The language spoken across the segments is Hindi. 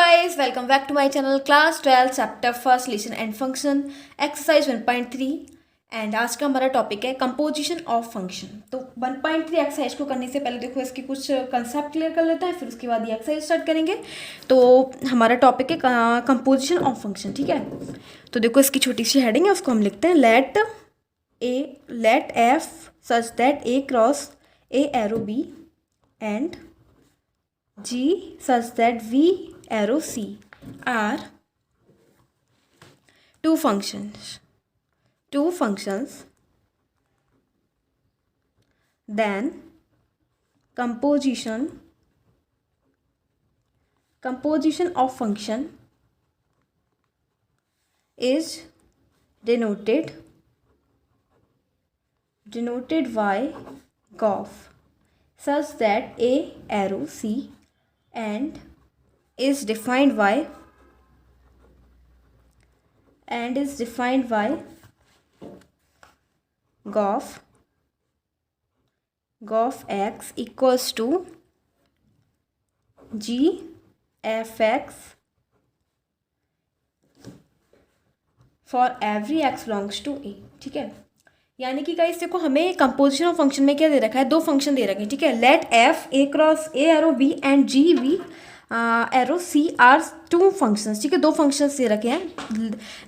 guys, welcome back to my channel class 12 chapter first lesson and function exercise 1.3 and आज का हमारा टॉपिक है कंपोजिशन ऑफ फंक्शन। तो 1.3 एक्सरसाइज को करने से पहले देखो इसके कुछ कंसेप्ट क्लियर कर लेते हैं, फिर उसके बाद ये एक्सरसाइज स्टार्ट करेंगे। तो हमारा टॉपिक है कंपोजिशन ऑफ फंक्शन, ठीक है। तो देखो इसकी छोटी सी हेडिंग है, उसको हम लिखते हैं let f such that a cross a arrow b and G such that V arrow C are two functions. Then composition of function is denoted by GOF such that A arrow C and is defined by GOF x equals to G f x for every x belongs to A, ठीक है। यानी कि गाइस देखो हमें कंपोजिशन ऑफ फंक्शन में क्या दे रखा है, दो फंक्शन दे रखे हैं, ठीक है। Let f a cross a arrow b and g v arrow c are two functions, ठीक है, दो फंक्शंस दे रखे हैं।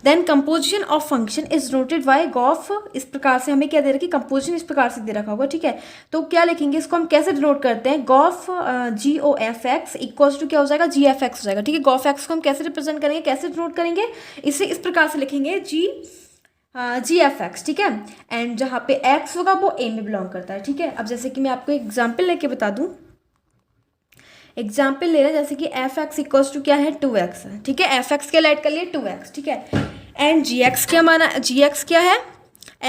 Then composition of function is noted by gof, इस प्रकार से हमें क्या दे रखी, कंपोजिशन इस प्रकार से दे रखा होगा, ठीक है। तो क्या लिखेंगे इसको, हम कैसे डिनोट करते हैं, gof g o f x equals to क्या हो जाएगा, जी एफ एक्स हो जाएगा, ठीक है। गॉफ एक्स को हम कैसे रिप्रेजेंट करेंगे, कैसे डिनोट करेंगे, इसे इस प्रकार से लिखेंगे जी एफ एक्स, ठीक है। एंड जहाँ पे एक्स होगा वो ए में बिलोंग करता है, ठीक है। अब जैसे कि मैं आपको एग्जाम्पल लेके बता दूँ, एग्जाम्पल ले रहा है जैसे कि एफ एक्स इक्वल्स टू क्या है, 2x है, ठीक है। एफ एक्स के लाइट कर लिए 2x, ठीक है। एंड जी एक्स क्या माना, जी एक्स क्या है,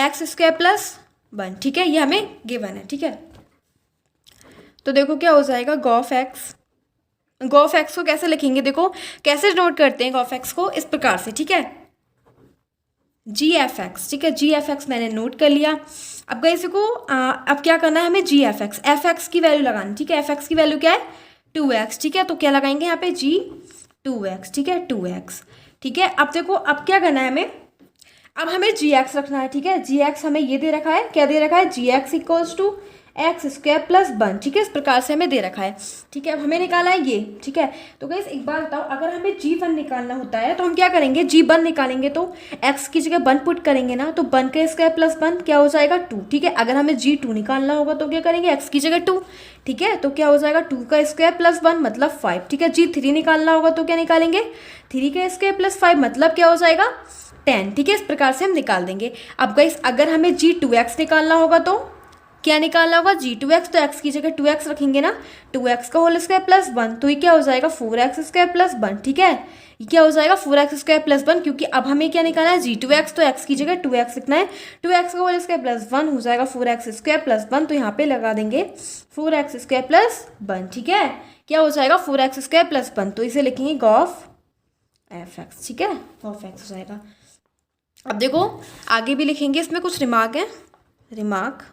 एक्स स्क्वायर प्लस 1, ठीक है, ये हमें गिवन है, ठीक है। तो देखो क्या हो जाएगा, गॉफ एक्स को कैसे लिखेंगे, देखो कैसे नोट करते हैं गॉफ एक्स को, इस प्रकार से, ठीक है, जी एफ एक्स, ठीक है। जी एफ एक्स मैंने नोट कर लिया। अब गाइस को अब क्या करना है हमें, जी एफ एक्स की वैल्यू लगानी, ठीक है। एफ एक्स की वैल्यू क्या है, 2x, ठीक है। तो क्या लगाएंगे यहाँ पे, जी 2x, ठीक है, 2x, ठीक है। अब देखो अब क्या करना है हमें, अब हमें जी एक्स रखना है, ठीक है। जी एक्स हमें ये दे रखा है, क्या दे रखा है, g x equals to x square plus 1, ठीक है, इस प्रकार से हमें दे रखा है, ठीक है। अब हमें निकाला है ये, ठीक है। तो गाइस एक बार बताओ, अगर हमें g1 निकालना होता है तो हम क्या करेंगे, g1 निकालेंगे तो x की जगह 1 पुट करेंगे ना, तो 1 का स्क्वायर प्लस 1 क्या हो जाएगा, 2, ठीक है। अगर हमें g2 निकालना होगा तो क्या करेंगे, x की जगह 2, ठीक है। तो क्या हो जाएगा, 2 का स्क्वायर प्लस 1 मतलब 5, ठीक है। g3 निकालना होगा तो क्या निकालेंगे, 3 का स्क्वायर प्लस 5 मतलब क्या हो जाएगा, 10, ठीक है। इस प्रकार से हम निकाल देंगे। अब गाइस अगर हमें g2x निकालना होगा तो क्या निकालना होगा, g2x, तो x की जगह 2x रखेंगे ना, 2x का होल स्क्वायर प्लस 1, तो ये क्या हो जाएगा 4x स्क्वायर प्लस 1, ठीक है। ये क्या हो जाएगा 4x स्क्वायर प्लस 1, क्योंकि अब हमें क्या निकालना है, g2x, तो x की जगह 2x लिखना है, 2x का होल स्क्वायर प्लस 1 हो जाएगा 4x स्क्वायर प्लस 1, तो यहाँ पे लगा देंगे 4x स्क्वायर प्लस 1, ठीक है। क्या हो जाएगा 4x स्क्वायर प्लस 1, तो इसे लिखेंगे गॉफ एफ एक्स, ठीक है, गॉफ एक्स हो जाएगा। अब देखो आगे भी लिखेंगे, इसमें कुछ रिमार्क है, रिमार्क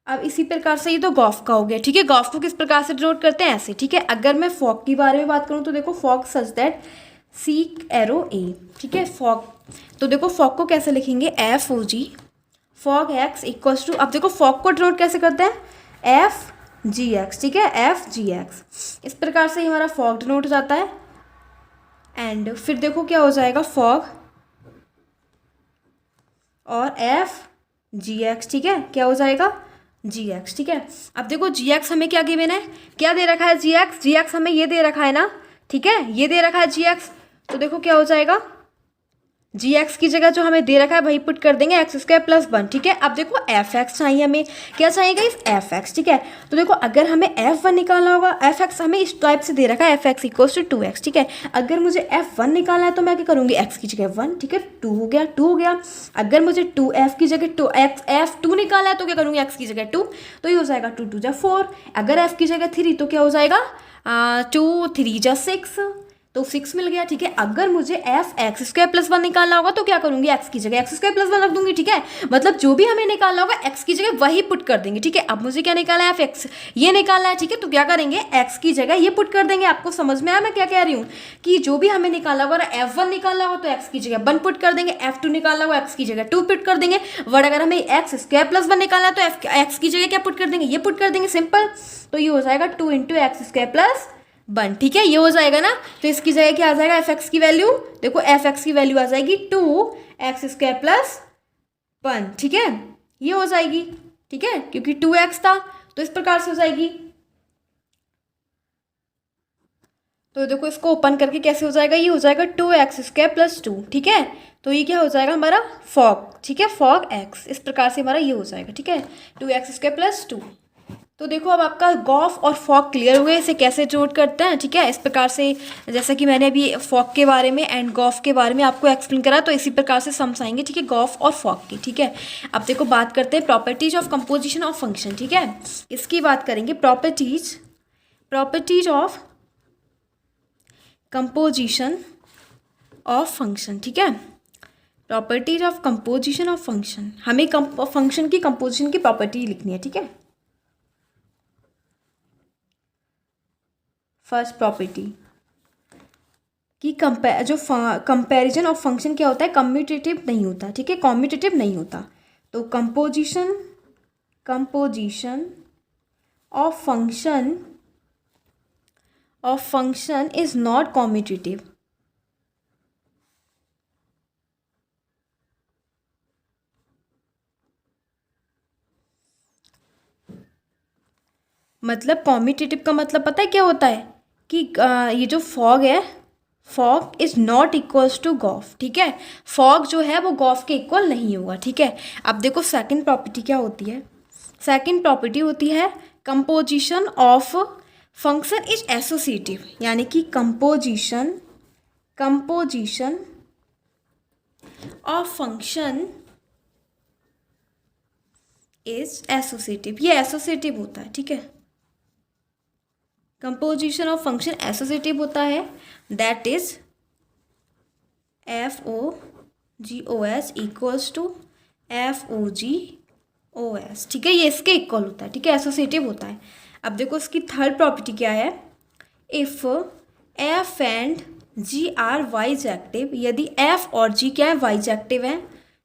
अब इसी प्रकार से ये तो गॉफ का हो गया, ठीक है। गॉफ को किस प्रकार से डिनोट करते हैं, ऐसे, ठीक है। अगर मैं फॉग के बारे में बात करूँ तो देखो fog such that seek arrow a, ठीक है। फॉग, तो देखो फॉग को कैसे लिखेंगे, f o g, fog x equals to, अब देखो फॉग को डिनोट कैसे करते हैं, एफ जी एक्स, ठीक है, एफ जी एक्स, इस प्रकार से हमारा फॉग डिनोट हो जाता है। एंड फिर देखो क्या हो जाएगा, फॉग और एफ जी एक्स, ठीक है, क्या हो जाएगा जी एक्स, ठीक है। अब देखो जी एक्स हमें क्या गिवन है, क्या दे रखा है, जी एक्स हमें ये दे रखा है ना, ठीक है, ये दे रखा है जी एक्स। तो देखो क्या हो जाएगा, जी एक्स की जगह जो हमें दे रखा है वही पुट कर देंगे एक्स स्क्वायर प्लस 1, ठीक है। अब देखो एफ एक्स चाहिए हमें, क्या चाहिएगा, इस एफ एक्स, ठीक है। तो देखो अगर हमें F1 निकालना होगा, एफ एक्स हमें इस टाइप से दे रखा है, f x equals to 2x, ठीक है। अगर मुझे F1 निकालना है तो मैं क्या करूँगी, x की जगह 1, ठीक है, 2 हो गया। अगर मुझे 2f की जगह 2 निकालना है तो क्या करूँगी, x की जगह 2, तो ये हो जाएगा 2 2 जा 4। अगर f की जगह 3 तो क्या हो जाएगा, 2 3 जा 6, तो 6 मिल गया, ठीक है। अगर मुझे एफ एक्स स्क्वायर प्लस 1 निकालना होगा तो क्या करूंगी, एक्स की जगह एक्स स्क्वायर प्लस 1 रख दूंगी, ठीक है। मतलब जो भी हमें निकालना होगा एक्स की जगह वही पुट कर देंगे, ठीक है। अब मुझे क्या निकालना है, एफ एक्स ये निकालना है, ठीक है। तो क्या करेंगे, एक्स की जगह ये पुट कर देंगे। आपको समझ में आया मैं क्या कह रही हूँ, कि जो भी हमें निकालना होगा, F1 निकालना होगा तो एक्स की जगह 1 पुट कर देंगे, F2 निकालना होगा एक्स की जगह 2 पुट कर देंगे, और अगर हमें एक्स स्क्वायर प्लस 1 निकालना है तो एक्स की जगह क्या पुट कर देंगे, ये पुट कर देंगे, सिंपल। तो ये हो जाएगा 2 इंटू एक्स स्क्वायर प्लस 1, ठीक है। ये हो जाएगा ना, तो इसकी जगह क्या आ जाएगा, एफ एक्स की वैल्यू, देखो एफ एक्स की वैल्यू आ जाएगी 2 एक्स स्क्वायर प्लस 1, ठीक है। ये हो जाएगी, ठीक है, क्योंकि 2x था तो इस प्रकार से हो जाएगी। तो देखो इसको ओपन करके कैसे हो जाएगा, ये हो जाएगा 2x स्क्वायर प्लस 2, ठीक है। तो ये क्या हो जाएगा हमारा फॉग, ठीक है, फॉग x, इस प्रकार से हमारा ये हो जाएगा, ठीक है, 2x स्क्वायर प्लस 2। तो देखो अब आपका गॉफ और फॉग क्लियर हुए, इसे कैसे नोट करते हैं, ठीक है। इस प्रकार से जैसा कि मैंने अभी फॉग के बारे में एंड गॉफ के बारे में आपको एक्सप्लेन करा, तो इसी प्रकार से समझाएंगे, ठीक है, गॉफ और फॉग की, ठीक है। अब देखो बात करते हैं properties of composition of function, ठीक है। इसकी बात करेंगे, properties of composition of function, ठीक है। Properties of composition of function, हमें फंक्शन की कंपोजिशन की प्रॉपर्टी लिखनी है, ठीक है। फर्स्ट प्रॉपर्टी कि जो कंपैरिजन ऑफ फंक्शन क्या होता है, कम्यूटेटिव नहीं होता, ठीक है, कम्यूटेटिव नहीं होता। तो composition of function is not commutative. मतलब कॉम्यूटेटिव का मतलब पता है क्या होता है, कि ये जो फॉग है, fog is not equals to gof, ठीक है। फॉग जो है वो गॉफ के इक्वल नहीं होगा, ठीक है। अब देखो सेकंड प्रॉपर्टी क्या होती है, सेकंड प्रॉपर्टी होती है composition of function is associative, यानी कि composition of function is associative, ये एसोसिएटिव होता है, ठीक है। कंपोजिशन ऑफ फंक्शन एसोसिएटिव होता है, that is FOGOS equals to FOGOS, ठीक है। ये इसके इक्वल होता है, ठीक है, एसोसिएटिव होता है। अब देखो इसकी थर्ड प्रॉपर्टी क्या है, if F and G are bijective, यदि F और G क्या है, वाइजेक्टिव है,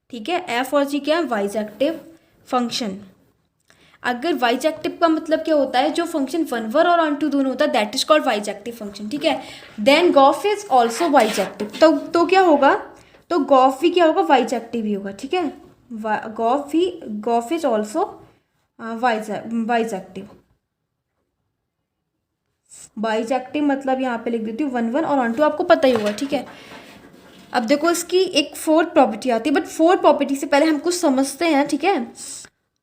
ठीक है। F और G क्या है, वाइजेक्टिव फंक्शन। अगर वाइजेक्टिव का मतलब क्या होता है, जो फंक्शन 1 1 और ऑन टू दोनों होता है, दैट इज कॉल्ड वाइजेक्टिव फंक्शन, ठीक है। देन गॉफ इज ऑल्सो वाइजेक्टिव, तो क्या होगा, तो गॉफ भी क्या होगा, वाइजेक्टिव ही होगा, ठीक है। गॉफ इज ऑल्सो वाइजेक्टिव मतलब यहाँ पे लिख देती हूँ 1 1 और ऑन टू, आपको पता ही होगा, ठीक है। अब देखो इसकी एक फोर्थ प्रॉपर्टी आती है, बट फोर्थ प्रॉपर्टी से पहले हम कुछ समझते हैं, ठीक है।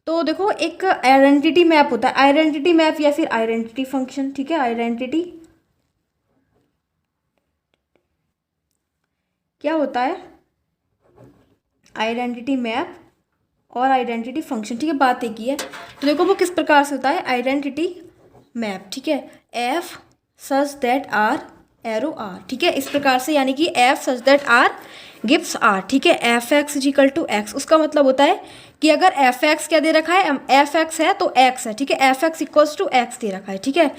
तो देखो एक आइडेंटिटी मैप होता है, आइडेंटिटी मैप या फिर आइडेंटिटी फंक्शन, ठीक है। आइडेंटिटी क्या होता है, आइडेंटिटी मैप और आइडेंटिटी फंक्शन, ठीक है, बात एक ही है। तो देखो वो किस प्रकार से होता है, आइडेंटिटी मैप, ठीक है, f such that r arrow r, ठीक है, इस प्रकार से, यानी कि f such that r gives r, ठीक है। F x is equal to x, उसका मतलब होता है कि अगर एफ एक्स क्या दे रखा है, एफ एक्स है तो एक्स है, ठीक है, f x equals to x दे रखा है, ठीक है।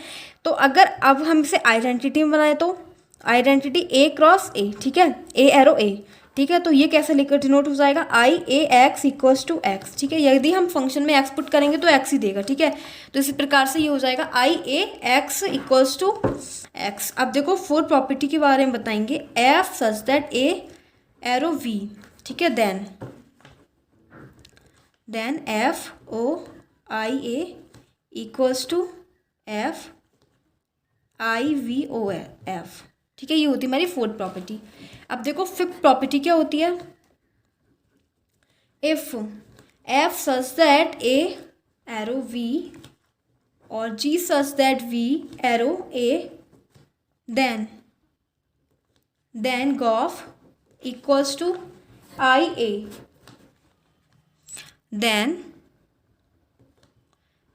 तो अगर अब हम इसे आइडेंटिटी में बनाए तो आइडेंटिटी ए क्रॉस ए, ठीक है, ए एरो ए, ठीक है। तो ये कैसे लिखकर डिनोट हो जाएगा, i a x equals to x, ठीक है। यदि हम फंक्शन में एक्स पुट करेंगे तो एक्स ही देगा, ठीक है। तो इसी प्रकार से ये हो जाएगा i a x equals to x. अब देखो फोर्थ प्रॉपर्टी के बारे में बताएंगे, f such that a arrow v, ठीक है, then f o i a equals to f i v o f, ठीक है। ये होती है हमारी फोर्थ प्रॉपर्टी। अब देखो फिफ्थ प्रॉपर्टी क्या होती है, if f such that a arrow v और g such that v arrow a, then g of equals to I a, then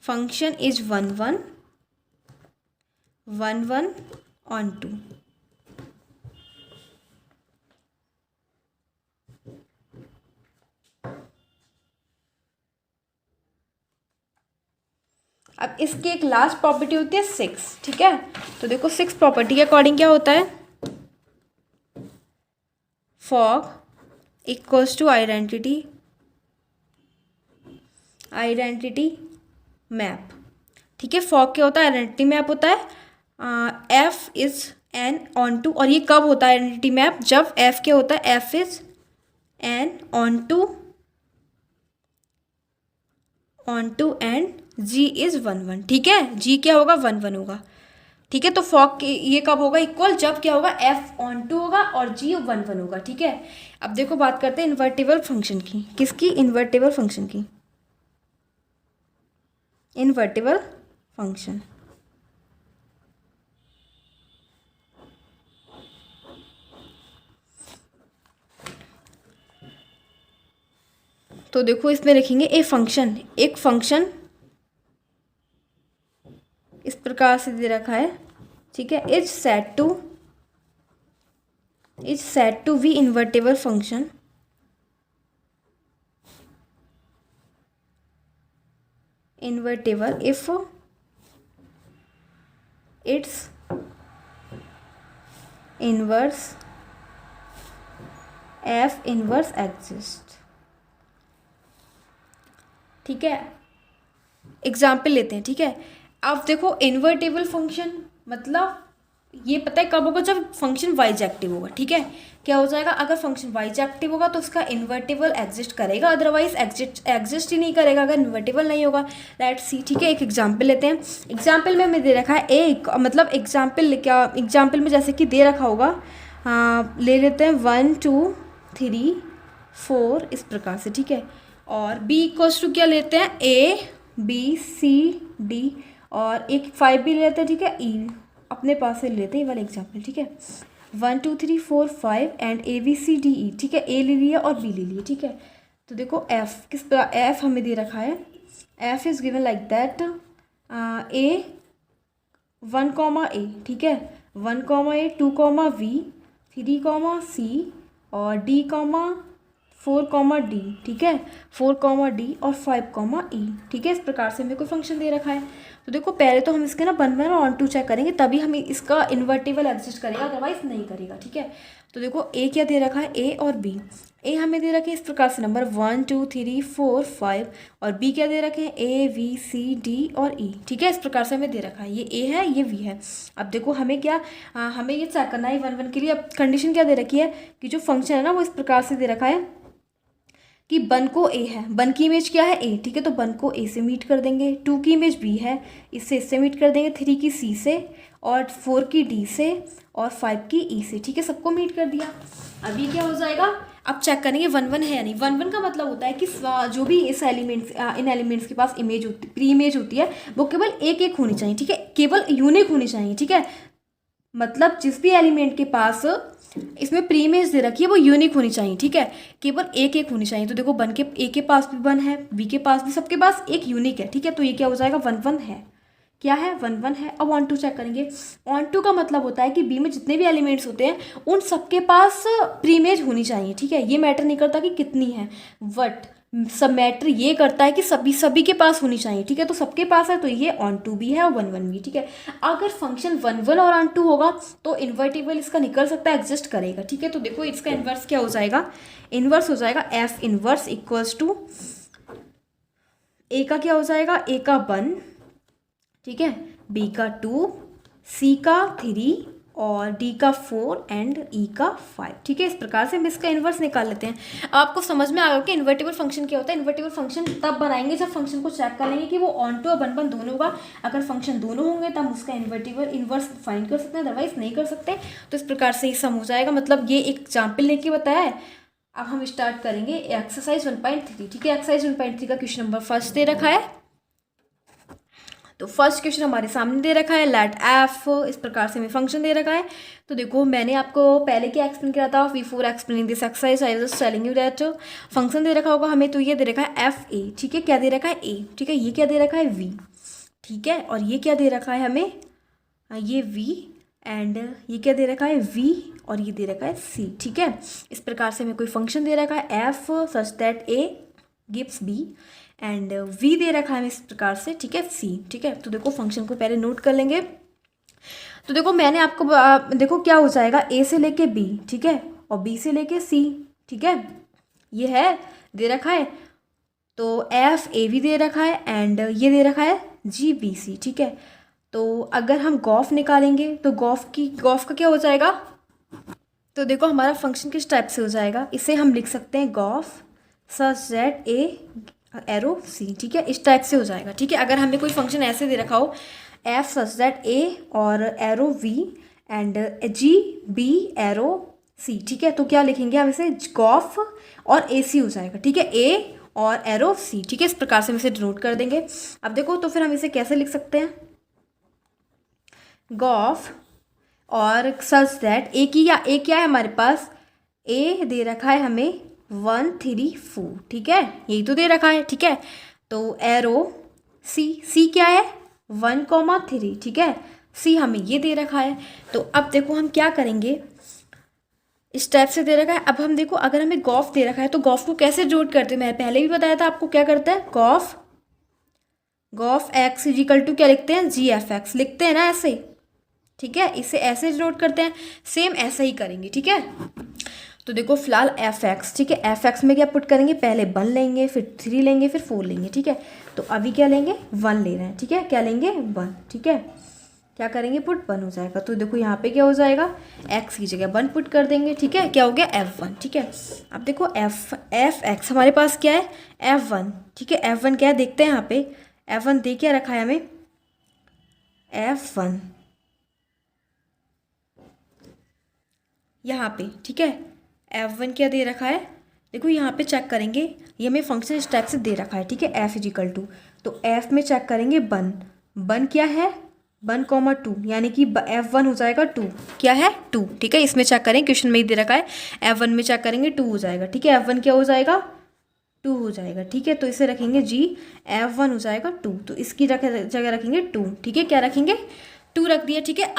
function is 1 1 1 1 on 2, अब इसकी एक लास्ट प्रॉपर्टी होती है 6, ठीक है। तो देखो 6 प्रॉपर्टी के अकॉर्डिंग क्या होता है, fog equals to identity map, ठीक है। फॉग क्या होता है, आइडेंटिटी मैप होता है, f is an onto, और ये कब होता है आइडेंटिटी मैप, जब एफ क्या होता है, f is an onto and g is 1 1, ठीक है। जी क्या होगा, 1 1 होगा, ठीक है। तो फॉग ये कब होगा इक्वल, जब क्या होगा, एफ ऑन टू होगा और जी 1 1 होगा, ठीक है। अब देखो बात करते हैं इन्वर्टिबल फंक्शन की, किसकी, इन्वर्टिबल फंक्शन की, इन्वर्टिबल फंक्शन। तो देखो इसमें लिखेंगे एक फंक्शन इस प्रकार से दे रखा है, ठीक है। Is set to be invertible function, invertible if its inverse f inverse exist, ठीक है। एग्जाम्पल लेते हैं, ठीक है। अब देखो इन्वर्टेबल फंक्शन मतलब ये पता है कब होगा, जब फंक्शन वाइजेक्टिव होगा, ठीक है। क्या हो जाएगा, अगर फंक्शन वाइजेक्टिव होगा तो उसका इन्वर्टेबल एग्जिस्ट करेगा, अदरवाइज एग्जिस्ट ही नहीं करेगा अगर इन्वर्टेबल नहीं होगा। लेट्स सी, ठीक है। एक एग्जाम्पल लेते हैं। एग्जाम्पल में हमें दे रखा है एक, मतलब एग्जाम्पल में जैसे कि दे रखा होगा, ले लेते हैं 1 2 3 4 इस प्रकार से, ठीक है। और b इक्वल्स टू क्या लेते हैं, ABCD, और एक 5 भी लेते हैं, ठीक है। E अपने पास से लेते हैं ये वाला एग्जाम्पल, ठीक है। 1 2 3 4 5 एंड ABCDE, ठीक है। A ले लिया और B ले लिया, ठीक है। तो देखो F किस तरह, F हमें दे रखा है, F is given like that, A 1 A, ठीक है। 1 A 2 V 3 C और D 4 D, ठीक है। 4 D और 5 E, ठीक है। इस प्रकार से हमें कोई फंक्शन दे रखा है। तो देखो पहले तो हम इसके ना 1 1 और ऑन टू चेक करेंगे, तभी हम इसका इन्वर्टिबल एग्जिस्ट करेगा, अदरवाइज नहीं करेगा, ठीक है। तो देखो A क्या दे रखा है, A और B। A हमें दे रखे हैं इस प्रकार से नंबर 1 2 3 4 5, और B क्या दे रखे हैं, A B C D और E, ठीक है। इस प्रकार से हमें दे रखा है, ये A है ये V है। अब देखो हमें क्या, हमें ये चेक करना है 1 1 के लिए। अब कंडीशन क्या दे रखी है कि जो फंक्शन है ना वो इस प्रकार से दे रखा है कि 1 को A है, 1 की इमेज क्या है A, ठीक है। तो 1 को A से मीट कर देंगे, 2 की इमेज B है, इससे मीट कर देंगे, 3 की C से, और 4 की D से, और 5 की E से, ठीक है। सबको मीट कर दिया। अभी क्या हो जाएगा, अब चेक करेंगे 1 1 है या नहीं। 1 1 का मतलब होता है कि जो भी इन एलिमेंट्स के पास इमेज होती, प्री इमेज होती है, वो केवल एक होनी चाहिए, ठीक है। केवल यूनिक होनी चाहिए, ठीक है। मतलब जिस भी एलिमेंट के पास इसमें प्री इमेज दे रखी है वो यूनिक होनी चाहिए, ठीक है। केवल एक होनी चाहिए। तो देखो A के पास भी 1 है, B के पास भी, सबके पास एक यूनिक है, ठीक है। तो ये क्या हो जाएगा, 1 1 है, क्या है, 1 1 है। अब ऑन टू चेक करेंगे। ऑन टू का मतलब होता है कि B में जितने भी एलिमेंट्स होते हैं उन सबके पास प्री इमेज होनी चाहिए, ठीक है। ये मैटर नहीं करता कि कितनी है, बट सब मैटर ये करता है कि सभी के पास होनी चाहिए, ठीक है। तो सबके पास है तो ये ऑन टू भी है और 1 1 भी, ठीक है। अगर फंक्शन 1 1 और ऑन टू होगा तो इन्वर्टिबल इसका निकल सकता है, एग्जिस्ट करेगा, ठीक है। तो देखो इसका इन्वर्स क्या हो जाएगा, इन्वर्स हो जाएगा F inverse equals to A का क्या हो जाएगा, A का 1, ठीक है, B का 2, C का 3 और D का 4 एंड E का 5, ठीक है। इस प्रकार से हम इसका इन्वर्स निकाल लेते हैं। आपको समझ में आ गया कि इन्वर्टिबल फंक्शन क्या होता है। इन्वर्टिबल फंक्शन तब बनाएंगे जब फंक्शन को चेक कर लेंगे कि वो ऑन टू और 1 1 दोनों होगा। अगर फंक्शन दोनों होंगे तब उसका इन्वर्स फाइंड कर सकते हैं, अदरवाइज नहीं कर सकते। तो इस प्रकार से ही सम हो जाएगा। मतलब ये एक एग्जाम्पल लेके बताया है। अब हम स्टार्ट करेंगे एक्सरसाइज 1.3, ठीक है। एक्सरसाइज 1.3 का क्वेश्चन नंबर फर्स्ट दे रखा है। तो फर्स्ट क्वेश्चन हमारे सामने दे रखा है, लेट एफ, इस प्रकार से हमें फंक्शन दे रखा है। तो देखो मैंने आपको पहले क्या एक्सप्लेन किया था, before explaining this exercise I just telling you that function दे रखा होगा हमें। तो ये दे रखा है एफ ए, ठीक है। क्या दे रखा है, ए, ठीक है। ये क्या दे रखा है, वी, ठीक है। और ये क्या दे रखा है हमें, ये वी, एंड ये क्या दे रखा है, वी, और ये दे रखा है सी, ठीक है। इस प्रकार से हमें कोई फंक्शन दे रखा है f such that a gives b and v दे रखा है हमें इस प्रकार से, ठीक है, c, ठीक है। तो देखो फंक्शन को पहले नोट कर लेंगे। तो देखो मैंने आपको देखो क्या हो जाएगा, a से लेके b, ठीक है, और b से लेके c, ठीक है, ये है दे रखा है। तो एफ ए वी दे रखा है एंड ये दे रखा है जी बी सी, ठीक है। तो अगर हम गॉफ निकालेंगे तो गॉफ का क्या हो जाएगा, तो देखो हमारा फंक्शन किस टाइप से हो जाएगा, इसे हम लिख सकते हैं gof such that a arrow c, ठीक है, इस टाइप से हो जाएगा, ठीक है। अगर हमें कोई फंक्शन ऐसे दे रखा हो एफ सच दैट ए और arrow v and g b arrow c, ठीक है, तो क्या लिखेंगे हम इसे, गॉफ और ए सी हो जाएगा, ठीक है, ए और एरो सी, ठीक है, इस प्रकार से हम इसे डिनोट कर देंगे। अब देखो तो फिर हम इसे कैसे लिख सकते हैं, गॉफ और सच दैट ए क्या है हमारे पास, ए दे रखा है हमें 1 3 4, ठीक है, यही तो दे रखा है, ठीक है। तो एरो सी क्या है 1 3, ठीक है, सी हमें ये दे रखा है। तो अब देखो हम क्या करेंगे, इस टाइप से दे रखा है। अब हम देखो अगर हमें गॉफ दे रखा है तो गॉफ को कैसे डिनोट करते हैं, मैंने पहले भी बताया था आपको, क्या करते हैं, गॉफ एक्स इजिकल टू क्या लिखते हैं, जी एफ एक्स लिखते हैं ना ऐसे, ठीक है, इसे ऐसे डिनोट करते हैं, सेम ऐसा ही करेंगे, ठीक है। तो देखो फिलहाल एफ एक्स, ठीक है, एफ एक्स में क्या पुट करेंगे, पहले 1 लेंगे, फिर 3 लेंगे, फिर 4 लेंगे, ठीक है। तो अभी क्या लेंगे, 1 ले रहे हैं, ठीक है, क्या लेंगे 1, ठीक है, क्या करेंगे पुट 1 हो जाएगा। तो देखो यहाँ पे क्या हो जाएगा, x की जगह 1 पुट कर देंगे, ठीक है, क्या हो गया f1, ठीक है। अब देखो एफ एक्स हमारे पास क्या है f1, ठीक है, f1 क्या है देखते हैं, यहाँ पे f1 दे क्या रखा है हमें, f1 यहाँ पे, ठीक है, f1 क्या दे रखा है, देखो यहाँ पे चेक करेंगे, ये हमें फंक्शन इस टाइप से दे रखा है, ठीक है, f इजिकल टू, तो f में चेक करेंगे 1 क्या है 1,2, यानी कि f1 हो जाएगा 2, क्या है 2, ठीक है, इसमें चेक करें, क्वेश्चन में ही दे रखा है, f1 में चेक करेंगे 2 हो जाएगा, ठीक है, f1 क्या हो जाएगा 2 हो जाएगा, ठीक है। तो इसे रखेंगे जी, f1 हो जाएगा 2, तो इसकी जगह रखेंगे 2, ठीक है, क्या रखेंगे 2 रख दिया, ठीक है।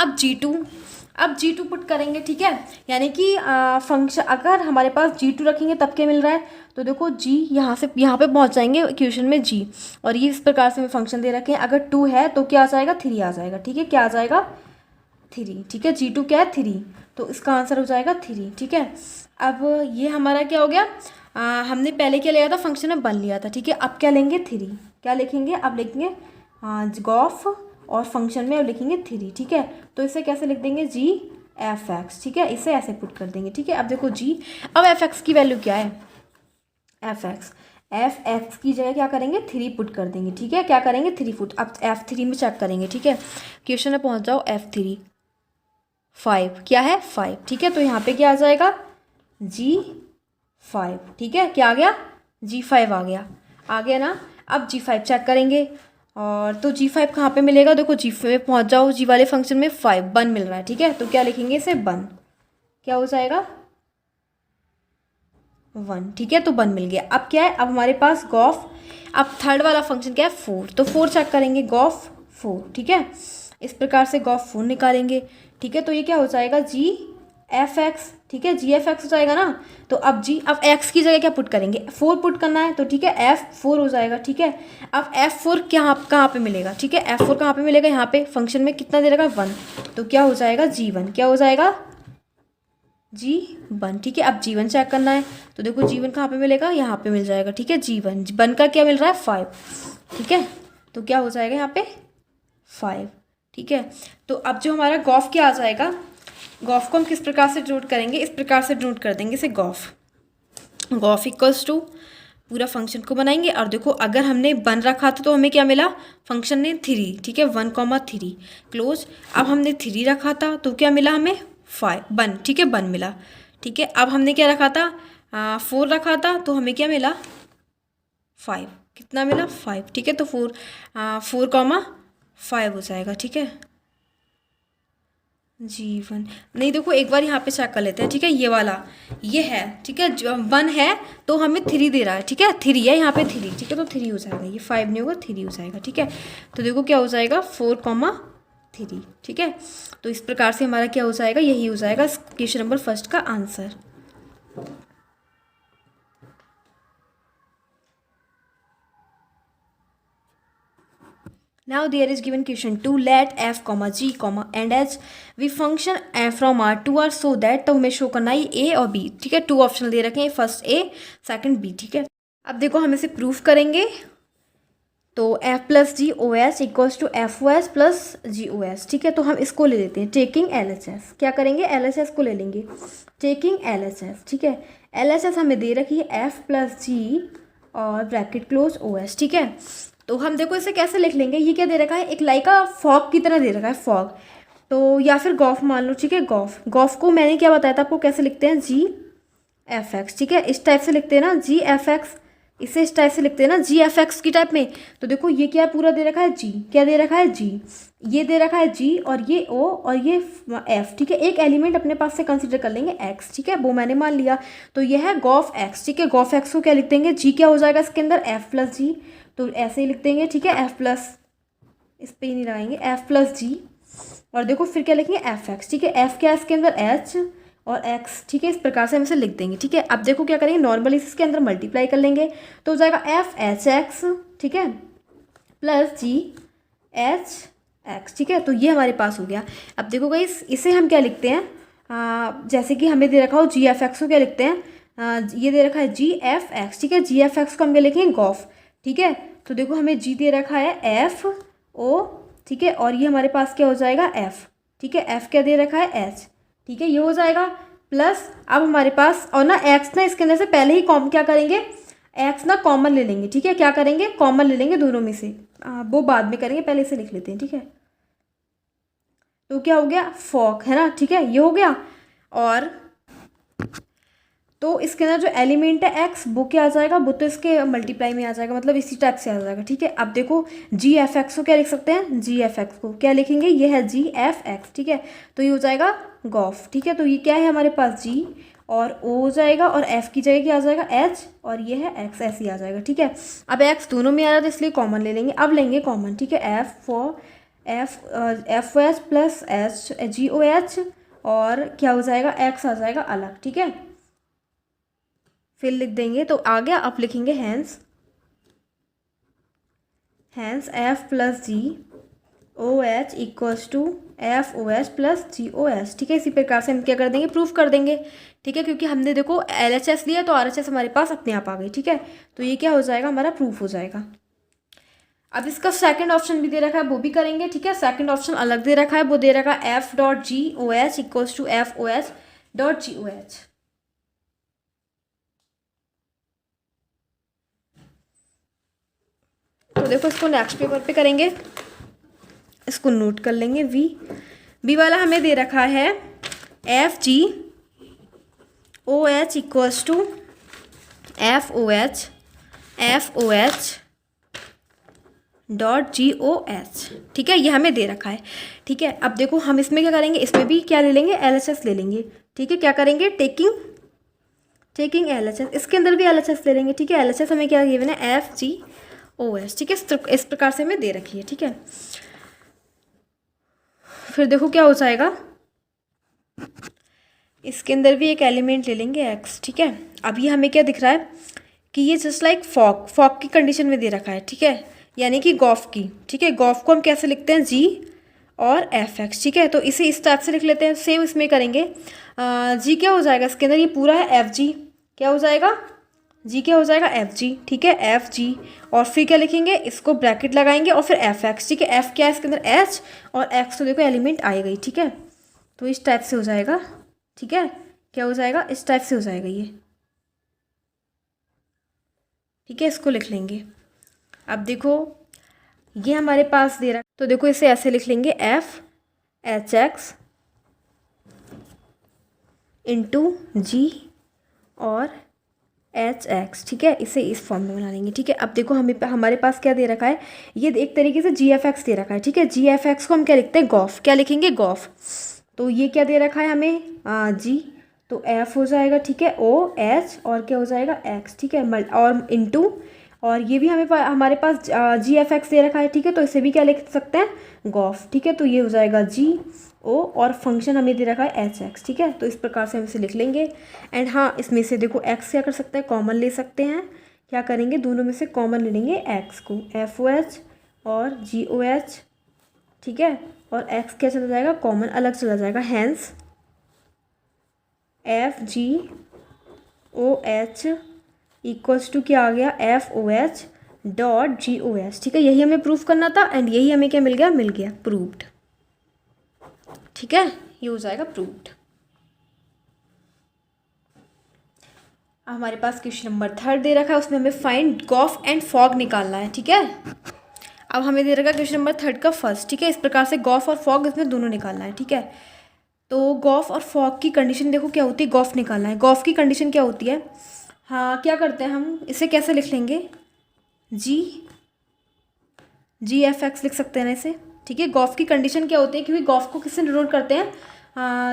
अब G2 पुट करेंगे, ठीक है, यानी कि फंक्शन अगर हमारे पास G2 रखेंगे तब क्या मिल रहा है, तो देखो G यहाँ पे पहुँच जाएंगे क्वेश्चन में G, और ये इस प्रकार से हमें फंक्शन दे रखे हैं, अगर 2 है तो क्या आ जाएगा 3 आ जाएगा, ठीक है, क्या आ जाएगा 3, ठीक है, G2 क्या है 3, तो इसका आंसर हो जाएगा 3, ठीक है। अब ये हमारा क्या हो गया, हमने पहले क्या लिया था, फंक्शन में 1 लिया था, ठीक है, अब क्या लेंगे 3, क्या लिखेंगे, अब लिखेंगे गॉफ और फंक्शन में अब लिखेंगे 3, ठीक है। तो इसे कैसे लिख देंगे, जी एफ एक्स, ठीक है, इसे ऐसे पुट कर देंगे, ठीक है। अब देखो जी, अब एफ एक्स की वैल्यू क्या है, एफ एक्स की जगह क्या करेंगे 3 पुट कर देंगे, ठीक है, क्या करेंगे 3 पुट। अब F3 में चेक करेंगे, ठीक है, क्वेश्चन में पहुंच जाओ, F3 5 क्या है 5, ठीक है, तो यहाँ पे क्या आ जाएगा G5, ठीक है, क्या आ गया G5 आ गया ना। अब G5 चेक करेंगे, और तो G5 कहाँ पे मिलेगा, देखो G5 में पहुँच जाओ, G वाले फंक्शन में 1 मिल रहा है, ठीक है, तो क्या लिखेंगे इसे 1, क्या हो जाएगा 1, ठीक है, तो 1 मिल गया। अब क्या है, अब हमारे पास गॉफ, अब थर्ड वाला फंक्शन क्या है 4, तो 4 चेक करेंगे, गॉफ 4, ठीक है, इस प्रकार से गॉफ 4 निकालेंगे, ठीक है। तो ये क्या हो जाएगा जी एफ एक्स, ठीक है, जी एफ एक्स हो जाएगा ना। तो अब एक्स की जगह क्या पुट करेंगे, 4 पुट करना है, तो ठीक है F4 हो जाएगा, ठीक है। अब F4 कहाँ पे मिलेगा, ठीक है, F4 कहाँ पे मिलेगा, यहाँ पे फंक्शन में कितना दे रखा 1, तो क्या हो जाएगा G1, क्या हो जाएगा G1, ठीक है। अब G1 चेक करना है, तो देखो G1 कहाँ पे मिलेगा, यहाँ पे मिल जाएगा, ठीक है, G1 का क्या मिल रहा है 5, ठीक है, तो क्या हो जाएगा यहाँ पे 5, ठीक है। तो अब जो हमारा गॉफ क्या आ जाएगा, गॉफ को हम किस प्रकार से डिनोट करेंगे, इस प्रकार से डिनोट कर देंगे इसे गॉफ इक्वल्स टू पूरा फंक्शन को बनाएंगे, और देखो अगर हमने 1 रखा था तो हमें क्या मिला, फंक्शन ने 3, ठीक है, 1,3 क्लोज। अब हमने 3 रखा था तो क्या मिला हमें 1, ठीक है, 1 मिला, ठीक है। अब हमने क्या रखा था 4 रखा था तो हमें क्या मिला 5, कितना मिला 5, ठीक है, तो 4,5 हो जाएगा, ठीक है। G1 नहीं, देखो एक बार यहाँ पे चेक कर लेते हैं, ठीक है, ये वाला ये है, ठीक है, 1 है तो हमें 3 दे रहा है, ठीक है, 3 है यहाँ पे 3, ठीक है, तो 3 हो जाएगा, ये 5 नहीं होगा 3 हो जाएगा, ठीक है। तो देखो क्या हो जाएगा 4,3, ठीक है। तो इस प्रकार से हमारा क्या हो जाएगा, यही हो जाएगा क्वेश्चन नंबर 1 का answer. Now there is given question 2, let f, g, and h we function from R to R so that, तो हमें शो करना है A और B, ठीक है। 2 ऑप्शन दे रखे हैं, फर्स्ट A सेकंड B, ठीक है। अब देखो हम इसे प्रूफ करेंगे, तो f plus g o h equals to f o h plus g o h, ठीक है। तो हम इसको ले लेते हैं टेकिंग एल एच एस, क्या करेंगे एल एच एस को ले लेंगे टेकिंग एल एच एस, ठीक है। एल एच एस हमें दे रखी है f प्लस जी और ब्रैकेट क्लोज ओ एच, ठीक है। तो हम देखो इसे कैसे लिख लेंगे, ये क्या दे रखा है, एक लाइका फॉग की तरह दे रखा है, फॉग, तो या फिर गॉफ मान लो, ठीक है। गॉफ को मैंने क्या बताया था आपको, कैसे लिखते हैं जी एफ एक्स, ठीक है। इस टाइप से लिखते हैं ना जी एफ एक्स, इसे इस टाइप से लिखते हैं ना जी एफ एक्स की टाइप में। तो देखो ये क्या पूरा दे रखा है जी, क्या दे रखा है जी, ये दे रखा है जी और ये ओ और ये एफ, ठीक है। एक एलिमेंट अपने पास से कंसीडर कर लेंगे एक्स, ठीक है, वो मैंने मान लिया। तो ये है गॉफ एक्स, ठीक है। गॉफ एक्स को क्या लिख देंगे, जी क्या हो जाएगा इसके अंदर एफ प्लस जी, तो ऐसे ही लिख देंगे, ठीक है। एफ प्लस, इस पर ही नहीं लगाएंगे, एफ प्लस जी, और देखो फिर क्या लिखेंगे एफ एक्स, ठीक है। एफ क्या है इसके अंदर एच और एक्स, ठीक है। इस प्रकार से हम इसे लिख देंगे, ठीक है। अब देखो क्या करेंगे, नॉर्मली इसके अंदर मल्टीप्लाई कर लेंगे, तो हो जाएगा एफ एच एक्स, ठीक है, प्लस जी एच एक्स, ठीक है। तो ये हमारे पास हो गया। अब देखो गाइस इसे हम क्या लिखते हैं, जैसे कि हमें दे रखा हो जी एफ एक्स को क्या लिखते हैं, ये दे रखा है जी एफ एक्स, ठीक है। जी एफ एक्स को हम क्या लिखेंगे गॉफ, ठीक है। तो देखो हमें जी दे रखा है एफ ओ, ठीक है, और ये हमारे पास क्या हो जाएगा एफ, ठीक है। एफ क्या दे रखा है एच, ठीक है, ये हो जाएगा प्लस। अब हमारे पास और ना एक्स ना इसके अंदर से पहले ही क्या करेंगे, एक्स ना कॉमन ले लेंगे, ठीक है। क्या करेंगे, कॉमन ले लेंगे दोनों में से, वो बाद में करेंगे, पहले इसे लिख लेते हैं, ठीक है। तो क्या हो गया फॉक, है ना, ठीक है, ये हो गया। और तो इसके अंदर जो एलिमेंट है एक्स वो क्या आ जाएगा, वो तो इसके मल्टीप्लाई में आ जाएगा, मतलब इसी टाइप से आ जाएगा, ठीक है। अब देखो जी एफ एक्स को क्या लिख सकते हैं, जी एफ एक्स को क्या लिखेंगे, ये है जी एफ एक्स, ठीक है। तो ये हो जाएगा गॉफ, ठीक है। तो ये क्या है हमारे पास जी और ओ हो जाएगा और एफ की जगह क्या आ जाएगा एच और ये है एक्स, ऐसे ही आ जाएगा, ठीक है। अब एक्स दोनों में आ रहा है तो इसलिए कॉमन ले लेंगे, अब लेंगे कॉमन, ठीक है। F for f o h plus h g o h और क्या हो जाएगा एक्स आ जाएगा अलग, ठीक है। फिर लिख देंगे तो आ गया। अब लिखेंगे hence f plus g o h equals to f o h plus g o h, ठीक है। इसी प्रकार से हम क्या कर देंगे, प्रूफ कर देंगे, ठीक है। क्योंकि हमने देखो एल एच एस लिया तो आर एच एस हमारे पास अपने आप आ गई, ठीक है। तो ये क्या हो जाएगा, हमारा प्रूफ हो जाएगा। अब इसका सेकंड ऑप्शन भी दे रखा है, वो भी करेंगे, ठीक है। सेकंड ऑप्शन अलग दे रखा है, वो दे रखा है f dot g o h equals to f o h dot g o h. तो देखो इसको नेक्स्ट पेपर पे करेंगे, इसको नोट कर लेंगे। बी वाला हमें दे रखा है f g o h equals to f o h dot g o h, ठीक है। ये हमें दे रखा है, ठीक है। अब देखो हम इसमें क्या करेंगे, इसमें भी क्या ले लेंगे एल एच एस ले लेंगे, ठीक है। क्या करेंगे टेकिंग एल एच एस, इसके अंदर भी एल एच एस ले लेंगे, ठीक है। एल एच एस हमें क्या गिवन है एफ जी ओ एस, ठीक है। इस प्रकार से हमें दे रखी है, ठीक है। फिर देखो क्या हो जाएगा, इसके अंदर भी एक एलिमेंट ले लेंगे एक्स, ठीक है। अब ये हमें क्या दिख रहा है कि ये जस्ट लाइक फॉक की कंडीशन में दे रखा है, ठीक है, यानी कि गॉफ की, ठीक है। गॉफ को हम कैसे लिखते हैं जी और एफ एक्स, ठीक है। तो इसे इस टाइप से लिख लेते हैं, सेम इसमें करेंगे। जी क्या हो जाएगा इसके अंदर, ये पूरा है एफ जी, क्या हो जाएगा जी क्या हो जाएगा एफ जी, ठीक है, एफ जी। और फिर क्या लिखेंगे, इसको ब्रैकेट लगाएंगे और फिर एफ एक्स, ठीक है। एफ क्या है इसके अंदर एच और एक्स तो देखो एलिमेंट आ गई, ठीक है। तो इस टाइप से हो जाएगा, ठीक है। क्या हो जाएगा, इस टाइप से हो जाएगा ये, ठीक है। इसको लिख लेंगे। अब देखो ये हमारे पास दे रहा, तो देखो इसे ऐसे लिख लेंगे एफ एच एक्स इंटू जी और एच एक्स, ठीक है। इसे इस फॉर्म में बना लेंगे, ठीक है। अब देखो हमारे पास क्या दे रखा है, ये एक तरीके से जी एफ एक्स दे रखा है, ठीक है। जी एफ एक्स को हम क्या लिखते हैं गॉफ, क्या लिखेंगे गॉफ। तो ये क्या दे रखा है हमें जी, तो एफ हो जाएगा, ठीक है, ओ एच और क्या हो जाएगा एक्स, ठीक है, और इंटू और ये भी हमारे पास जी एफ एक्स दे रखा है, ठीक है। तो इसे भी क्या लिख सकते हैं गॉफ, ठीक है। तो ये हो जाएगा जी ओ और फंक्शन हमें दे रखा है एच एक्स, ठीक है। तो इस प्रकार से हम इसे लिख लेंगे। एंड हाँ, इसमें से देखो एक्स क्या कर सकते हैं, कॉमन ले सकते हैं। क्या करेंगे, दोनों में से कॉमन ले लेंगे एक्स को, एफ ओ एच और GOH, ठीक है, और x क्या चला जाएगा, कॉमन अलग चला जाएगा, हैंस FGOH इक्वल्स टू क्या आ गया, FOH डॉट GOH, ठीक है। यही हमें प्रूफ करना था एंड यही हमें क्या मिल गया प्रूव्ड, ठीक है, ये हो जाएगा प्रूव्ड। अब हमारे पास क्वेश्चन नंबर 3 दे रखा है, उसमें हमें फाइंड गॉफ एंड फॉग निकालना है, ठीक है। अब हमें दे रखा है क्वेश्चन नंबर 3 का फर्स्ट, ठीक है। इस प्रकार से गॉफ और फॉग इसमें दोनों निकालना है, ठीक है। तो गॉफ और फॉग की कंडीशन देखो क्या होती है, गॉफ निकालना है। गॉफ की कंडीशन क्या होती है, हाँ क्या करते हैं हम, इसे कैसे लिख लेंगे, GFX लिख सकते हैं ना इसे, ठीक है। गॉफ की कंडीशन क्या होती है, क्योंकि गॉफ को किससे डिनोट करते हैं,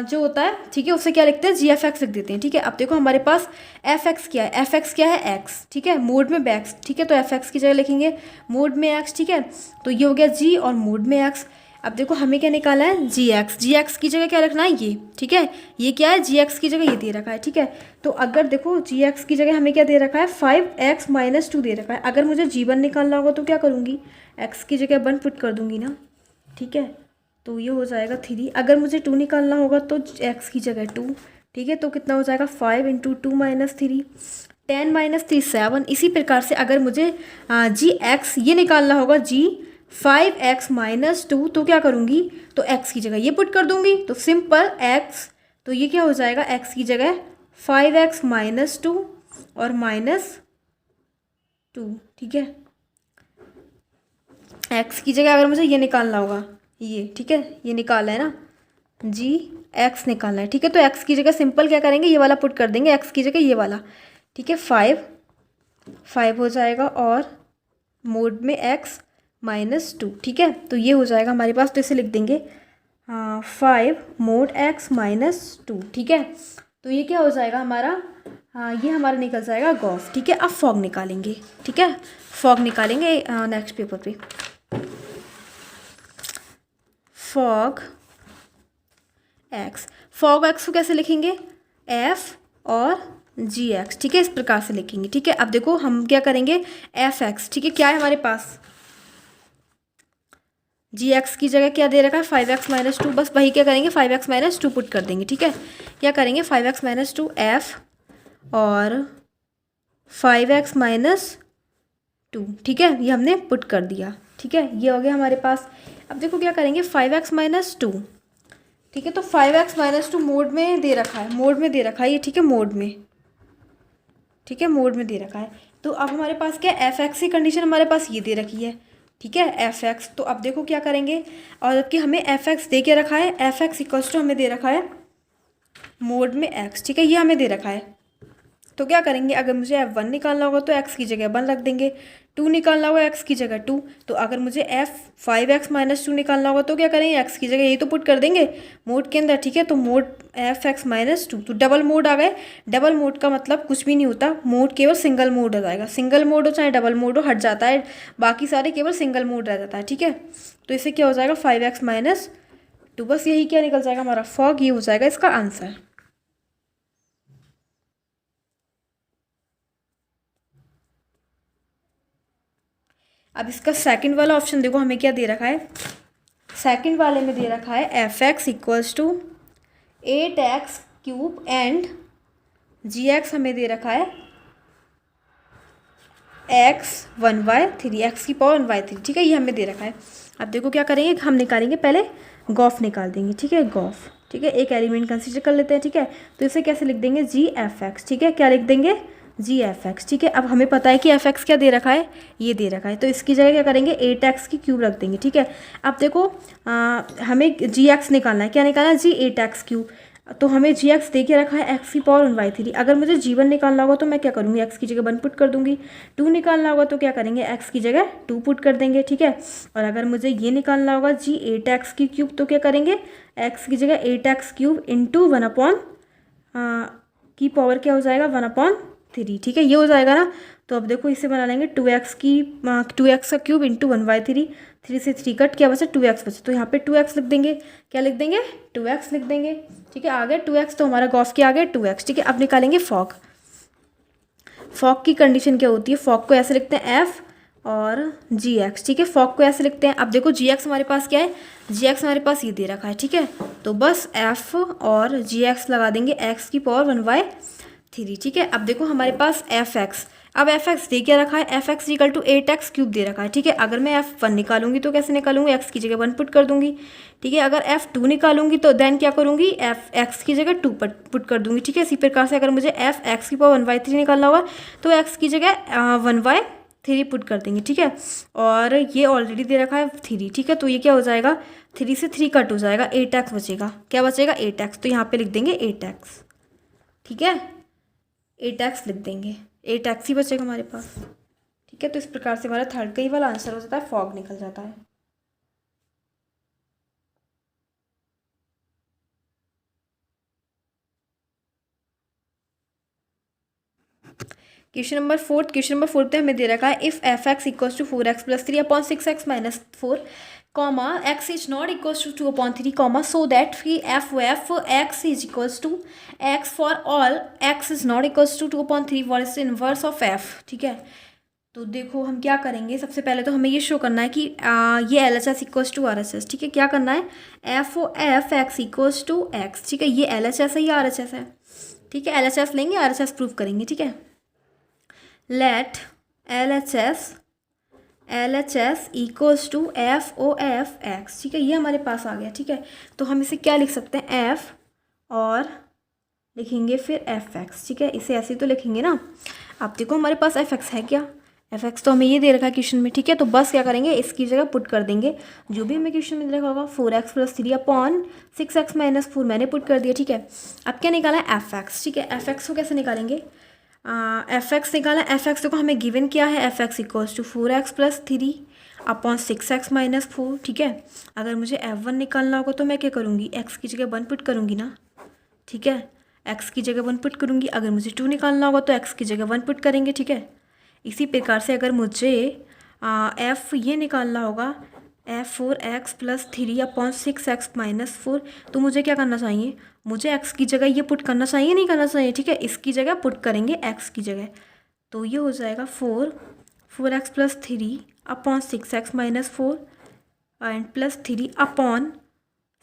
जो होता है, ठीक है, उससे क्या लिखते हैं, GFX लिख देते हैं, ठीक है। अब देखो हमारे पास FX क्या है, FX क्या है, x, ठीक है, मोड में बैक्स, ठीक है, तो FX की जगह लिखेंगे मोड में x, ठीक है। तो ये हो गया G और मोड में x। अब देखो हमें क्या निकाला है, GX की जगह क्या रखना है, ये, ठीक है, ये क्या है, GX की जगह ये दे रखा है, ठीक है। तो अगर देखो GX की जगह हमें क्या दे रखा है, 5x - 2 दे रखा है। अगर मुझे G1 निकालना होगा तो क्या करूँगी, x की जगह 1 पुट कर दूँगी ना, ठीक है। तो ये हो जाएगा 3। अगर मुझे 2 निकालना होगा तो x की जगह 2, ठीक है। तो कितना हो जाएगा, 5 × 2 - 3, 10 - 3 7। इसी प्रकार से अगर मुझे GX ये निकालना होगा, 5x - 2, तो क्या करूँगी, तो x की जगह ये पुट कर दूँगी, तो सिंपल x, तो ये क्या हो जाएगा, x की जगह 5x - 2 और -2, ठीक है। x की जगह अगर मुझे ये निकालना होगा, ये, ठीक है, ये निकालना है ना, GX निकालना है, ठीक है। तो x की जगह सिंपल क्या करेंगे, ये वाला पुट कर देंगे, x की जगह ये वाला, ठीक है। 5 हो जाएगा और मोड में x -2, ठीक है। तो ये हो जाएगा हमारे पास, तो इसे लिख देंगे 5 मोड x -2, ठीक है। तो ये क्या हो जाएगा हमारा, ये हमारा निकल जाएगा गॉफ, ठीक है। अब फॉग निकालेंगे, ठीक है, फॉग निकालेंगे नेक्स्ट पेपर पे। फॉग एक्स को कैसे लिखेंगे, F और GX, ठीक है, इस प्रकार से लिखेंगे, ठीक है। अब देखो हम क्या करेंगे, FX, ठीक है, क्या है हमारे पास, GX की जगह क्या दे रखा है, 5x - 2, बस वही क्या करेंगे, 5x - 2 पुट कर देंगे, ठीक है। क्या करेंगे, 5x - 2 F और 5x - 2, ठीक है, ये हमने पुट कर दिया, ठीक है, ये हो गया हमारे पास। अब देखो क्या करेंगे, 5x - 2, ठीक है। तो 5x - 2 मोड में दे रखा है, ये, ठीक है, मोड में, ठीक है, मोड में दे रखा है। तो अब हमारे पास क्या है, FX की कंडीशन हमारे पास ये दे रखी है, ठीक है, FX। तो अब देखो क्या करेंगे, और जबकि हमें FX दे के रखा है, FX इक्वल्स टू हमें दे रखा है मोड में x, ठीक है, ये हमें दे रखा है। तो क्या करेंगे, अगर मुझे F1 निकालना होगा तो x की जगह 1 रख देंगे, 2 निकालना होगा x की जगह 2। तो अगर मुझे 5x - 2 निकालना होगा तो क्या करेंगे, x की जगह यही तो पुट कर देंगे मोड के अंदर, ठीक है। तो मोड FX - 2, तो डबल मोड आ गए। डबल मोड का मतलब कुछ भी नहीं होता, मोड केवल सिंगल मोड हो जाएगा, सिंगल मोड हो चाहे डबल मोड हो, हट जाता है, बाकी सारे केवल सिंगल मोड रह जाता है, ठीक है। तो इससे क्या हो जाएगा, 5x - 2, बस यही क्या निकल जाएगा हमारा फॉग, ये हो जाएगा इसका आंसर। अब इसका सेकंड वाला ऑप्शन देखो हमें क्या दे रखा है, सेकंड वाले में दे रखा है FX equals to 8x³ and GX हमें दे रखा है x1/3, x की पावर 1/3, ठीक है, ये हमें दे रखा है। अब देखो क्या करेंगे, हम निकालेंगे, पहले गॉफ निकाल देंगे, ठीक है, गॉफ, ठीक है, एक एलिमेंट कंसीडर कर लेते हैं, ठीक है। तो इसे कैसे लिख देंगे, GFX, ठीक है, क्या लिख देंगे, GFX, ठीक है। अब हमें पता है कि FX क्या दे रखा है, ये दे रखा है, तो इसकी जगह क्या करेंगे, 8x³ रख देंगे, ठीक है। अब देखो हमें GX निकालना है, क्या निकालना है, 8x³। तो हमें GX दे के रखा है x की पावर 1/3। अगर मुझे G1 निकालना होगा तो मैं क्या करूँगी, x की जगह 1 पुट कर दूंगी, 2 निकालना होगा तो क्या करेंगे, x की जगह 2 पुट कर देंगे, ठीक है। और अगर मुझे ये निकालना होगा G8x³ तो क्या करेंगे, x की जगह 8x³ इंटू 1/, की पावर क्या हो जाएगा, 1/3, ठीक है, ये हो जाएगा ना। तो अब देखो इसे बना लेंगे 2x का क्यूब इंटू 1/3, 3 से 3 कट, क्या बचा, 2x बचा। तो यहाँ पे 2x लिख देंगे, क्या लिख देंगे, 2x लिख देंगे, ठीक है। आ गया 2x, तो हमारा गॉफ क्या आ गया, 2x, ठीक है। अब निकालेंगे फॉग। फॉग की कंडीशन क्या होती है, फॉग को ऐसे लिखते हैं F और जी एक्स, ठीक है। फॉग को ऐसे लिखते हैं। अब देखो जी एक्स हमारे पास क्या है, जी एक्स हमारे पास ये दे रखा है, ठीक है। तो बस एफ और जी एक्स लगा देंगे एक्स की पावर 1/3, ठीक है। अब देखो हमारे पास एफ एक्स, अब एफ एक्स दे क्या रखा है, f x equal to 8x cube दे रखा है, ठीक है। अगर मैं F1 निकालूंगी तो कैसे निकालूंगी, एक्स की जगह 1 पुट कर दूंगी, ठीक है। अगर F2 निकालूंगी तो देन क्या करूंगी, एफ एक्स की जगह 2 पुट कर दूंगी, ठीक है। इसी प्रकार से अगर मुझे एफ एक्स की पावर 1/3 निकालना होगा तो एक्स की जगह 1/3 पुट कर देंगे, ठीक है। और ये ऑलरेडी दे रखा है 3, ठीक है। तो ये क्या हो जाएगा, 3 से 3 कट हो जाएगा, 8x बचेगा। क्या बचेगा, 8x। तो यहाँ पे लिख देंगे 8x, ठीक है। 8x लिख देंगे, 8x ही बचेगा हमारे पास, ठीक है। तो इस प्रकार से हमारा थर्ड का ही वाला आंसर हो जाता है, फॉग निकल जाता है। क्वेश्चन नंबर 4 पे हमें दे रखा है if f x equals to 4x plus 3 upon 6x minus 4 comma x is not equals to 2/3 comma so that f f x is equals to x for all x is not equals to 2/3 what is the inverse of f, ठीक है। तो देखो हम क्या करेंगे, सबसे पहले तो हमें ये शो करना है कि ये l h s equals to r h s, ठीक है। क्या करना है, f x equals to x, ठीक है। ये एल एच एस है, ये आर एच एस है, ठीक है। एल एच एस लेंगे, आर एच एस प्रूव करेंगे, ठीक है। Let l h s equals to f o f x, ठीक है। ये हमारे पास आ गया, ठीक है। तो हम इसे क्या लिख सकते हैं, एफ और लिखेंगे फिर एफ एक्स, ठीक है। इसे ऐसे तो लिखेंगे ना। अब देखो हमारे पास एफ एक्स है क्या, एफ एक्स तो हमें ये दे रखा है क्वेश्चन में, ठीक है। तो बस क्या करेंगे, इसकी जगह पुट कर देंगे जो भी हमें क्वेश्चन में दे रखा होगा, 4x plus 3 upon 6x minus 4 मैंने पुट कर दिया, ठीक है। अब क्या निकाला है, एफ एक्स, ठीक है। एफ एक्स को कैसे निकालेंगे, एफ एक्स निकाला, एफ एक्स देखो हमें गिवन क्या है, f x equals to 4x plus 3 upon 6x minus 4, ठीक है। अगर मुझे F1 निकालना होगा तो मैं क्या करूँगी, x की जगह 1 पुट करूँगी ना, ठीक है। x की जगह 1 पुट करूँगी। अगर मुझे 2 निकालना होगा तो x की जगह 1 पुट करेंगे, ठीक है। इसी प्रकार से अगर मुझे एफ ये निकालना होगा, F4x plus 3 upon 6x minus 4, तो मुझे क्या करना चाहिए, मुझे x की जगह ये पुट करना चाहिए, नहीं करना चाहिए, ठीक है। इसकी जगह पुट करेंगे x की जगह, तो ये हो जाएगा 4x plus 3 upon 6x minus 4 and plus 3 upon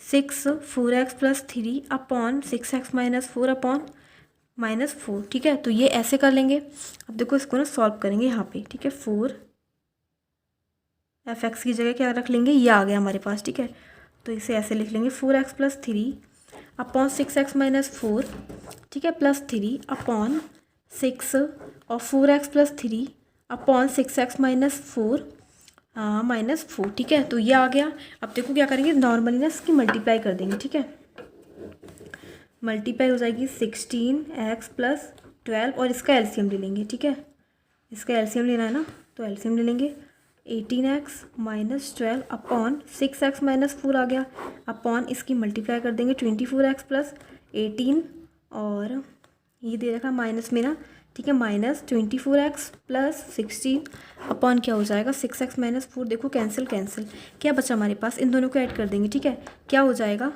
6 4x plus 3 upon 6x minus 4 upon -4, ठीक है। तो ये ऐसे कर लेंगे। अब देखो इसको ना सॉल्व करेंगे यहाँ पे, ठीक है। 4 एफ एक्स की जगह क्या रख लेंगे, ये आ गया हमारे पास, ठीक है। तो इसे ऐसे लिख लेंगे 4x plus 3 upon 6x minus 4, ठीक है, प्लस 3 अपॉन 6 और 4x plus 3 upon 6x minus 4 ठीक है। तो ये आ गया। अब देखो क्या करेंगे, नॉर्मली ना इसकी मल्टीप्लाई कर देंगे, ठीक है। मल्टीप्लाई हो जाएगी 16x प्लस 12 और इसका एलसीएम ले लेंगे, ठीक है। इसका एलसीएम लेना है ना, तो एलसीएम ले लेंगे 18x minus 12 upon 6x minus 4 आ गया, अपॉन इसकी मल्टीप्लाई कर देंगे 24x प्लस 18 और ये दे रखा माइनस में ना, ठीक है, माइनस 24x प्लस 16 अपॉन क्या हो जाएगा 6x माइनस 4। देखो कैंसिल क्या बचा हमारे पास, इन दोनों को ऐड कर देंगे, ठीक है। क्या हो जाएगा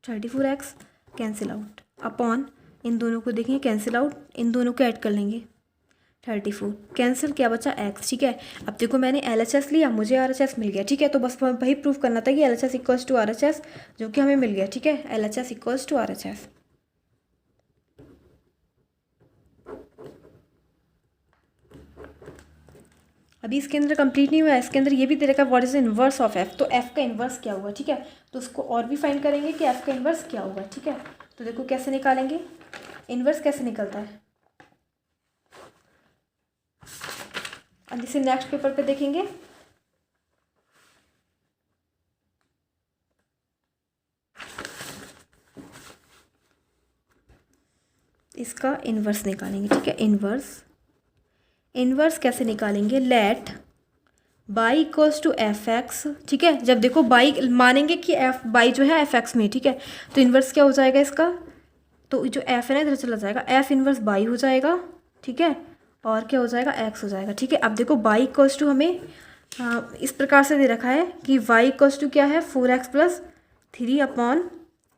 34x कैंसिल आउट अपॉन इन दोनों को देखेंगे कैंसिल आउट, इन दोनों को ऐड कर लेंगे 34 कैंसिल, क्या बचा x, ठीक है। अब देखो मैंने LHS लिया, मुझे RHS मिल गया, ठीक है। तो बस वही प्रूफ करना था कि LHS इक्वल्स टू RHS, जो कि हमें मिल गया, ठीक है। LHS equals to RHS। अभी इसके अंदर कंप्लीट नहीं हुआ है, इसके अंदर ये भी दे रखा है what is the inverse of f। तो f का इन्वर्स क्या होगा, ठीक है। तो उसको और भी फाइंड करेंगे कि f का इन्वर्स क्या होगा, ठीक है। तो देखो कैसे निकालेंगे, इन्वर्स कैसे निकलता है, अब इसे नेक्स्ट पेपर पे देखेंगे। इसका इन्वर्स निकालेंगे, ठीक है। इन्वर्स कैसे निकालेंगे, let y equals to f x, ठीक है। जब देखो बाई मानेंगे कि एफ बाई जो है एफ एक्स में, ठीक है। तो इन्वर्स क्या हो जाएगा इसका, तो जो एफ है ना इधर चला जाएगा, एफ इन्वर्स बाई हो जाएगा, ठीक है। और क्या हो जाएगा, एक्स हो जाएगा, ठीक है। अब देखो बाई इक्वल्स टू हमें इस प्रकार से दे रखा है कि वाई इक्वल्स टू क्या है 4x plus 3 upon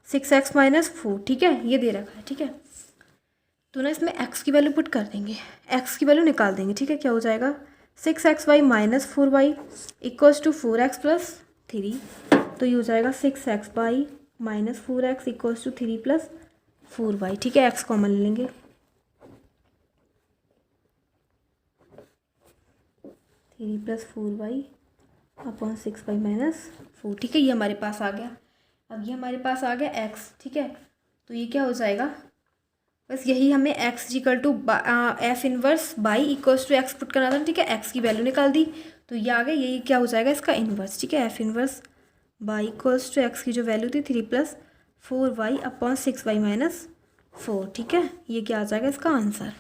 6x minus 4, ठीक है, ये दे रखा है, ठीक है। तो ना इसमें x की वैल्यू पुट कर देंगे, x की वैल्यू निकाल देंगे, ठीक है। क्या हो जाएगा 6xy minus 4y equals to 4x plus 3। तो ये हो जाएगा 6xy minus 4x equals to 3 plus 4y। ठीक है, x कॉमन ले लेंगे। 3 plus 4y upon 6y minus 4। ठीक है, ये हमारे पास आ गया। अब ये हमारे पास आ गया x। ठीक है, तो ये क्या हो जाएगा, बस यही हमें x equal to f inverse y equals to x put करना था। ठीक है, x की वैल्यू निकाल दी तो ये आ गया, यही क्या हो जाएगा इसका इन्वर्स। ठीक है, f inverse y equals to x की जो वैल्यू थी 3 plus 4y upon 6y minus 4। ठीक है, ये क्या आ जाएगा इसका आंसर।